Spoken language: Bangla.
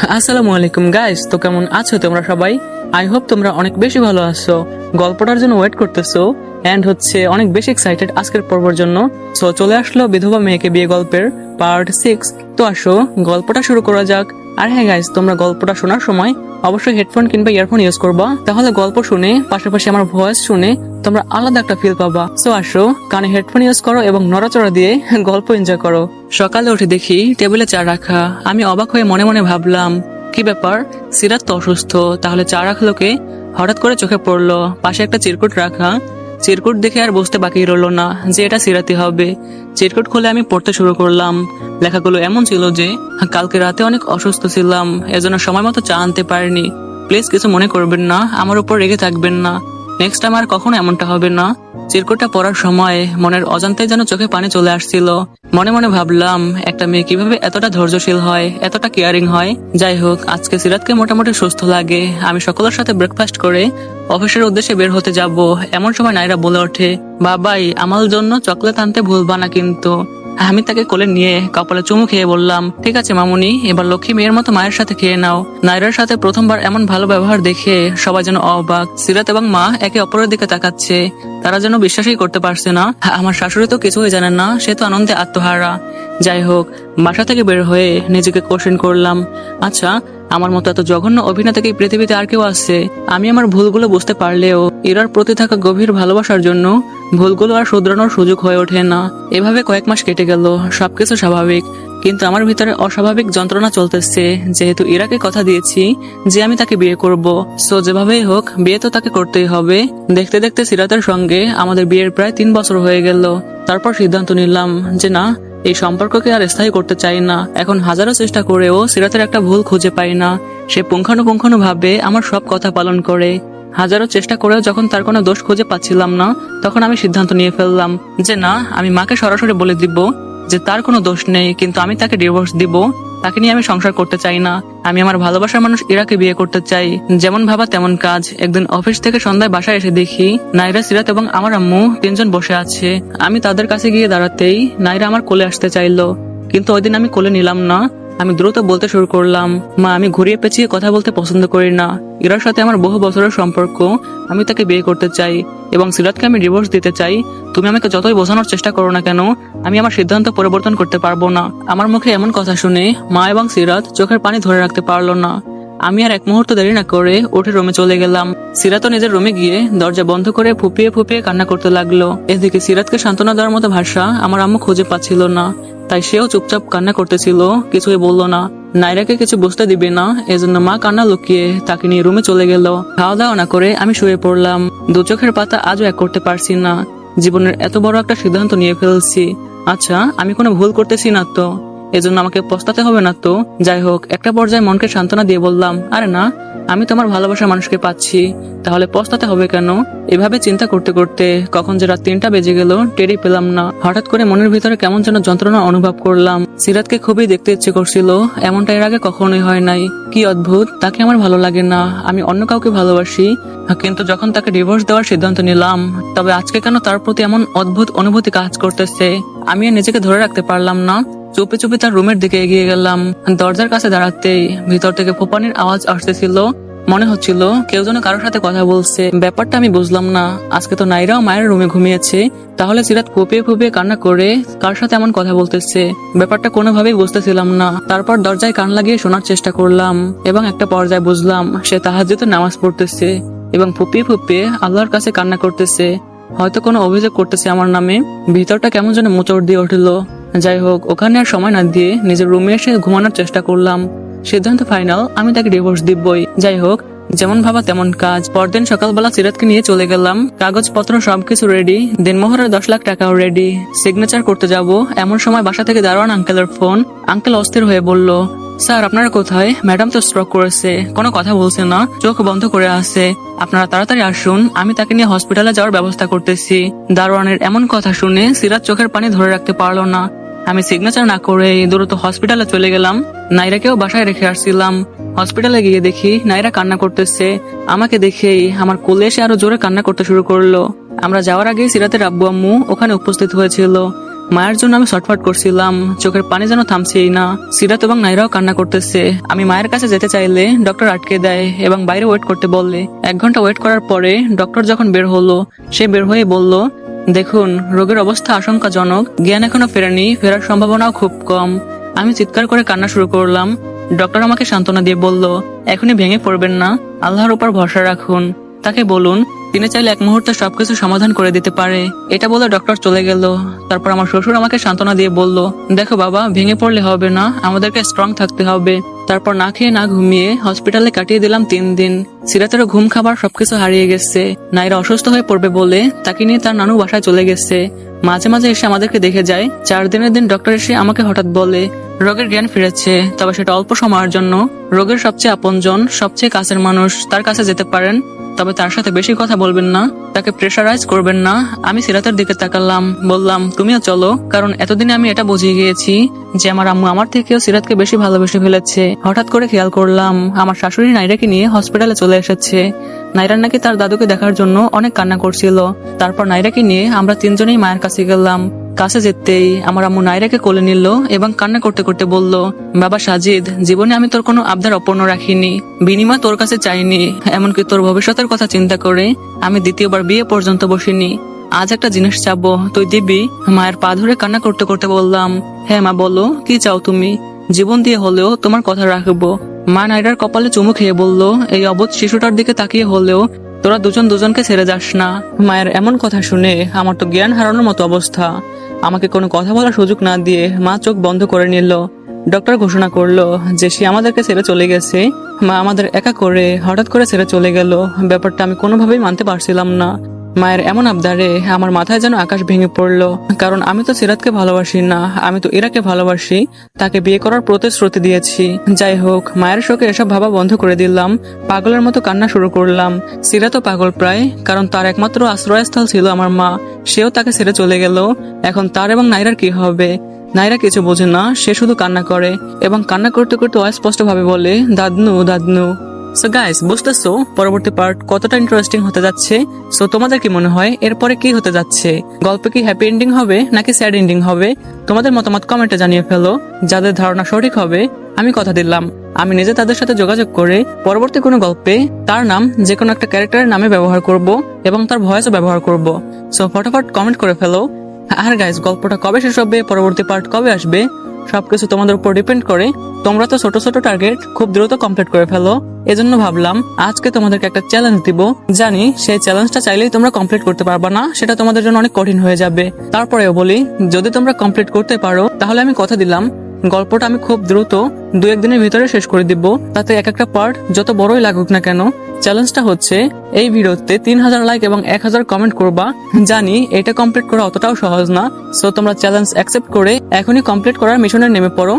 আসসালামু আলাইকুম গাইস, তো কেমন আছো তোমরা সবাই? আই হোপ তোমরা অনেক বেশি ভালো আছো, গল্পটার জন্য ওয়েট করতেছো এন্ড অনেক বেশি এক্সাইটেড আজকের পর্বের জন্য। সো চলে আসলো বিধবা মেয়েকে বিয়ে গল্পের পার্ট 6। তো আসো গল্পটা শুরু করা যাক। আর হ্যাঁ গাইস, তোমরা গল্পটা শোনার সময় অবশ্যই হেডফোন কিংবা ইয়ারফোন ইউজ করবা, তাহলে গল্প শুনে পাশাপাশি আমার ভয়েস শুনে তোমরা আলাদা একটা ফিল পাবা। সো আসো কানে হেডফোন ইউজ করো এবং নড়াচড়া দিয়ে গল্প এনজয় করো। সকালে উঠে দেখি টেবিলে চা রাখা। আমি অবাক হয়ে মনে মনে ভাবলাম, কি ব্যাপার, সিরাত তো অসুস্থ, তাহলে চা রাখলো কে? হঠাৎ করে চোখে পড়লো পাশে একটা চিরকুট রাখা। চিরকুট দেখে আর বুঝতে বাকি রইলো না যে এটা সিরাতি হবে। চিরকুট খুলে আমি পড়তে শুরু করলাম। লেখাগুলো এমন ছিল যে কালকে রাতে অনেক অসুস্থ ছিলাম, এজন্য সময় মতো চা আনতে পারিনি। প্লিজ কিছু মনে করবেন না, আমার উপর রেগে থাকবেন না। নেক্সট টাইম আর কখনো এমনটা হবে না। চিরকুটটা পড়ার সময় মনের অজান্তে যেন চোখে পানি চলে আসছিল। মনে মনে ভাবলাম, একটা মেয়ে কিভাবে এতটা ধৈর্যশীল হয়, এতটা কেয়ারিং হয়। যাই হোক, আজকে সিরাতকে মোটামুটি সুস্থ লাগে। আমি সকলের সাথে ব্রেকফাস্ট করে অফিসের উদ্দেশ্যে বের হতে যাব, এমন সময় নাইরা বলে ওঠে, বাবাই আমার জন্য চকলেট আনতে ভুলবা না কিন্তু। আমি তাকে কোলে নিয়ে কপালে চুমু খেয়ে বললাম, ঠিক আছে মামুনি, এবার লক্ষ্মী মেয়ের মতো মায়ের সাথে খেয়ে নাও। নাইরার সাথে প্রথমবার এমন ভালো ব্যবহার দেখে সবাই যেন অবাক। সিরাত এবং মা একে অপরের দিকে তাকাচ্ছে, তারা যেন বিশ্বাসই করতে পারছে না। আমার শাশুড়ি তো কিছুই জানেন না, সে তো আনন্দে আত্মহারা। যাই হোক, বাসা থেকে বের হয়ে নিজেকে কোশ্চেন করলাম, আচ্ছা আমার মতো এত জঘন্য অভিনেতা কি পৃথিবীতে আর কেউ আছে? আমি আমার ভুলগুলো বুঝতে পারলেও ইরার প্রতি থাকা গভীর ভালোবাসার জন্য ভুলগুলো আর শুধরানোর সুযোগ হয়ে ওঠে না। এভাবে কয়েক মাস কেটে গেল, সবকিছু স্বাভাবিক, কিন্তু আমার ভিতরে অস্বাভাবিক যন্ত্রণা চলতেছে। যেহেতু ইরাকে কথা দিয়েছি যে আমি তাকে বিয়ে করব, সো যেভাবেই হোক বিয়ে তো তাকে করতেই হবে। দেখতে দেখতে সিরাতের সঙ্গে আমাদের বিয়ের প্রায় 3 বছর হয়ে গেল। তারপর সিদ্ধান্ত নিলাম যে না, এই সম্পর্ককে আর স্থায়ী করতে চাই না। এখন হাজারো চেষ্টা করেও সিরাতের একটা ভুল খুঁজে পাই না। সে পুঙ্খানুপুঙ্খানু ভাবে আমার সব কথা পালন করে। হাজারো চেষ্টা করেও যখন তার কোনো দোষ খুঁজে পাচ্ছিলাম না, তখন আমি সিদ্ধান্ত নিয়ে ফেললাম যে না, আমি মাকে সরাসরি বলে দিব যে তার কোনো দোষ নেই, কিন্তু আমি তাকে ডিভোর্স দিব। তাকে নিয়ে আমি সংসার করতে চাই না। আমি আমার ভালোবাসার মানুষ ইরাকে বিয়ে করতে চাই। যেমন ভাবা তেমন কাজ। একদিন অফিস থেকে সন্ধ্যায় বাসায় এসে দেখি নাইরা, সিরাত এবং আমার আম্মু 3 জন বসে আছে। আমি তাদের কাছে গিয়ে দাঁড়াতেই নাইরা আমার কোলে আসতে চাইলো, কিন্তু ওই দিন আমি কোলে নিলাম না। আমি দ্রুত বলতে শুরু করলাম, মা আমি ঘুরিয়ে পেঁচিয়ে কথা বলতে পছন্দ করি না। ইরার সাথে আমার বহু বছরের সম্পর্ক, আমি তাকে বিয়ে করতে চাই এবং সিরাতকে আমি ডিভোর্স দিতে চাই। তুমি আমাকে যতই বোঝানোর চেষ্টা করো না কেন, আমি আমার সিদ্ধান্ত পরিবর্তন করতে পারবো না। আমার মুখে এমন কথা শুনে মা এবং সিরাত চোখের পানি ধরে রাখতে পারলো না। আমি আর এক মুহূর্ত দেরি না করে উঠে রুমে চলে গেলাম। সিরাতও নিজের রুমে গিয়ে দরজা বন্ধ করে ফুপিয়ে ফুপিয়ে কান্না করতে লাগলো। এদিকে সিরাতকে সান্ত্বনা দেওয়ার মতো ভাষা আমার আম্মু খুঁজে পাচ্ছিল না, তাই সেও চুপচাপ কান্না করতেছিল, কিছুই বললো না। নাইরাকে কিছু বুঝতে দিবে না, এজন্য মা কান্না লুকিয়ে তাকে নিয়ে রুমে চলে গেল। খাওয়া দাওয়া না করে আমি শুয়ে পড়লাম। দু চোখের পাতা আজও এক করতে পারছি না। জীবনের এত বড় একটা সিদ্ধান্ত নিয়ে ফেলছি। আচ্ছা আমি কোনো ভুল করতেছি না তো? এজন্য আমাকে পস্তাতে হবে না তো? যাই হোক, একটা পর্যায়ে মনকে সান্ত্বনা দিয়ে বললাম, আরে না, আমি তোমার ভালোবাসার মানুষকে পাচ্ছি, তাহলে পস্তাতে হবে কেন? এভাবে চিন্তা করতে করতে কখন যে রাত 3টা বেজে গেল টেরই পেলাম না। হঠাৎ করে মনের ভিতরে কেমন যেন যন্ত্রণা অনুভব করলাম। সিরাতকে খুবই দেখতে ইচ্ছে করছিল, এমনটা এর আগে কখনোই হয় নাই। কি অদ্ভুত, তাকে আমার ভালো লাগে না, আমি অন্য কাউকে ভালোবাসি। কিন্তু যখন তাকে ডিভোর্স দেওয়ার সিদ্ধান্ত নিলাম, তবে আজকে কেন তার প্রতি এমন অদ্ভুত অনুভূতি কাজ করতেছে? আমি আর নিজেকে ধরে রাখতে পারলাম না। চুপি চুপি তার রুমের দিকে এগিয়ে গেলাম। দরজার কাছে দাঁড়াতেই ভিতর থেকে ফোপানির আওয়াজ আসতেছিল। মনে হচ্ছিল কেউ যেন কারোর সাথে কথা বলছে। ব্যাপারটা আমি বুঝলাম না। আজকে তো নাইরাও মায়ের রুমে ঘুমিয়েছে, তাহলে সিরাত ফুপিয়ে ফুপিয়ে কান্না করে কার সাথে এমন কথা বলতেছে? ব্যাপারটা কোনোভাবেই বুঝতেছিলাম না। তারপর দরজায় কান লাগিয়ে শোনার চেষ্টা করলাম এবং একটা পর্যায়ে বুঝলাম সে তাহাজ্জুদের নামাজ পড়তেছে এবং ফুপিয়ে ফুপিয়ে আল্লাহর কাছে কান্না করতেছে। হয়তো কোনো অভিযোগ করতেছে আমার নামে। ভিতরটা কেমন যেন মোচড় দিয়ে উঠল। যাই হোক, ওখানে আর সময় না দিয়ে নিজের রুমে এসে ঘুমানোর চেষ্টা করলাম। সিদ্ধান্ত ফাইনাল, আমি তাকে ডিভোর্স দিবই। যাই হোক, যেমন ভাবা তেমন কাজ। পরদিন সকালবেলা সিরাতকে নিয়ে চলে গেলাম। কাগজপত্র সবকিছু রেডি, দিনমোহরের 10 লাখ টাকাও রেডি। সিগনেচার করতে যাব, এমন সময় বাসা থেকে দারোয়ান আঙ্কেলের ফোন। আঙ্কেল অস্থির হয়ে বলল, স্যার আপনারা কোথায়? ম্যাডাম তো স্ট্রোক করেছে, কোনো কথা বলছে না, চোখ বন্ধ করে আছে। আপনারা তাড়াতাড়ি আসুন, আমি তাকে নিয়ে হসপিটালে যাওয়ার ব্যবস্থা করতেছি। দারোয়ানের এমন কথা শুনে সিরাত চোখের পানি ধরে রাখতে পারলো না। আমি সিগনেচার না করে দ্রুত হসপিটালে চলে গেলাম। নাইরাকেও বাসায় রেখে আসছিলাম। হসপিটালে গিয়ে দেখি নাইরা কান্না করতেছে। আমাকে দেখেই আমার কোলে এসে আরো জোরে কান্না করতে শুরু করলো। আমরা যাওয়ার আগে সিরাতের আব্বু আম্মু ওখানে উপস্থিত হয়েছিল। মায়ের জন্য আমি ছটফট করছিলাম, চোখের পানি যেন থামছেই না। সিরাত এবং নাইরাও কান্না করতেছে। আমি মায়ের কাছে যেতে চাইলে ডক্টর আটকে দেয় এবং বাইরে ওয়েট করতে বললে। 1 ঘন্টা ওয়েট করার পরে ডক্টর যখন বের হলো, সে বের হয়ে বলল, দেখুন রোগের অবস্থা আশঙ্কাজনক, জ্ঞান এখনো ফেরেনি, ফেরার সম্ভাবনাও খুব কম। আমি চিৎকার করে কান্না শুরু করলাম। ডক্টর আমাকে সান্ত্বনা দিয়ে বলল, এখনই ভেঙে পড়বেন না, আল্লাহর উপর ভরসা রাখুন, তাকে বলুন তিনি চাইলে 1 মুহূর্তে সবকিছু সমাধান করে দিতে পারে। এটা বলে ডক্টর চলে গেল। তারপর আমার শ্বশুর আমাকে সান্ত্বনা দিয়ে বলল, দেখো বাবা, ভেঙে পড়লে হবে না, আমাদেরকে স্ট্রং থাকতে হবে। তারপর না খেয়ে না ঘুমিয়ে হসপিটালে কাটিয়ে দিলাম 3 দিন। সিরাতেরও ঘুম খাবার সবকিছু হারিয়ে গেছে। নাইরা অসুস্থ হয়ে পড়বে বলে তাকে নিয়ে তার নানু বাসায় চলে গেছে। মাঝে মাঝে এসে আমাদেরকে দেখে যায়। 4 দিনের দিন ডক্টর এসে আমাকে হঠাৎ বলে, রোগের জ্ঞান ফিরেছে, তবে সেটা অল্প সময়ের জন্য। রোগের সবচেয়ে আপনজন, সবচেয়ে কাছের মানুষ তার কাছে যেতে পারেন, তবে তার সাথে বেশি কথা বলবেন না, তাকে প্রেশারাইজ করবেন না। আমি সিরাতের দিকে তাকালাম, বললাম, তুমিও চলো, কারণ এতদিনে আমি এটা বুঝে গিয়েছি যে আমার আম্মু আমার থেকেও সিরাতকে বেশি ভালোবেসে ফেলেছে। হঠাৎ করে খেয়াল করলাম আমার শাশুড়ি নাইরাকে নিয়ে হসপিটালে চলে এসেছে। নাইরার নাকি তার দাদুকে দেখার জন্য অনেক কান্না করছিল। তারপর নাইরাকে নিয়ে আমরা 3 জনেই মায়ের কাছে গেলাম। কাছে যেতেই আমার আম্মু নাইরাকে কোলে নিল এবং কান্না করতে করতে বলল, বাবা সাজিদ, জীবনে আমি তোর কোনো আবদার অপূর্ণ রাখিনি, বিনিময় তোর কাছে চাইনি, এমনকি তোর ভবিষ্যতের কথা চিন্তা করে আমি দ্বিতীয়বার বিয়ে পর্যন্ত বসিনি। আজ একটা জিনিস চাবো, তুই দিবি? মায়ের পা ধরে কান্না করতে করতে বললাম, হ্যাঁ মা, বলো কি চাও তুমি? জীবন দিয়ে হলেও তোমার কথা রাখবো। মা নাইরার কপালে চুমু খেয়ে বলল, এই অবোধ শিশুটার দিকে তাকিয়ে হলেও তোরা দুজন দুজনকে ছেড়ে যাস না। মায়ের এমন কথা শুনে আমার তো জ্ঞান হারানোর মতো অবস্থা। আমাকে কোনো কথা বলার সুযোগ না দিয়ে মা চোখ বন্ধ করে নিল। ডক্টর ঘোষণা করলো যে সে আমাদেরকে ছেড়ে চলে গেছে। মা আমাদের একা করে হঠাৎ করে ছেড়ে চলে গেল। ব্যাপারটা আমি কোনোভাবেই মানতে পারছিলাম না। মায়ের এমন আবদারে আমার মাথায় যেন আকাশ ভেঙে পড়লো। কারণ আমি তো সিরাতকে ভালোবাসি না, আমি তো ইরাকে ভালোবাসি, তাকে বিয়ে করার প্রতিশ্রুতি দিয়েছি। যাই হোক, মায়ের শোকে এসব ভাবা বন্ধ করে দিলাম। পাগলের মতো কান্না শুরু করলাম। সিরাতও পাগল প্রায়, কারণ তার একমাত্র আশ্রয়স্থল ছিল আমার মা, সেও তাকে ছেড়ে চলে গেল। এখন তার এবং নাইরার কি হবে? নাইরা কিছু বোঝে না, সে শুধু কান্না করে এবং কান্না করতে করতে অস্পষ্ট ভাবে বলে, দাদনু দাদনু। সো গাইস, বুঝতেছো পরবর্তী পার্ট কতটা ইন্টারেস্টিং হতে যাচ্ছে? সো তোমাদের কি মনে হয় এরপরে কি হতে যাচ্ছে? গল্পে কি হ্যাপি এন্ডিং হবে নাকি স্যাড এন্ডিং হবে? তোমাদের মতামত কমেন্টে জানিয়ে ফেলো। যাদের ধারণা সঠিক হবে, আমি কথা দিলাম আমি নিজে তাদের সাথে যোগাযোগ করে পরবর্তী কোনো গল্পে তার নাম যে কোনো একটা ক্যারেক্টারের নামে ব্যবহার করব এবং তার ভয়েসও ব্যবহার করব। সো ফটাফট কমেন্ট করে ফেলো। আর গাইস, গল্পটা কবে শেষ হবে, পরবর্তী পার্ট কবে আসবে, সবকিছু তোমাদের উপর ডিপেন্ড করে। তোমরা তো ছোট ছোট টার্গেট খুব দ্রুত কমপ্লিট করে ফেলো। এজন্য ভাবলাম আজকে তোমাদেরকে একটা চ্যালেঞ্জ দিব। জানি সেই চ্যালেঞ্জটা চাইলেই তোমরা কমপ্লিট করতে পারবা না, সেটা তোমাদের জন্য অনেক কঠিন হয়ে যাবে। তারপরেও বলি, যদি তোমরা কমপ্লিট করতে পারো তাহলে আমি কথা দিলাম গল্পটা আমি খুব দ্রুত 2-1 দিনের ভিতরে শেষ করে দিব। তাতে এক একটা পার্ট যত বড়ই লাগুক না কেন। চ্যালেঞ্জটা হচ্ছে এই ভিডিওতে 3000 লাইক এবং 1000 কমেন্ট করবা। জানি এটা কমপ্লিট করা অতটাও সহজ না। সো তোমরা চ্যালেঞ্জ অ্যাকসেপ্ট করে এখনই কমপ্লিট করার মিশনে নেমে পড়ো।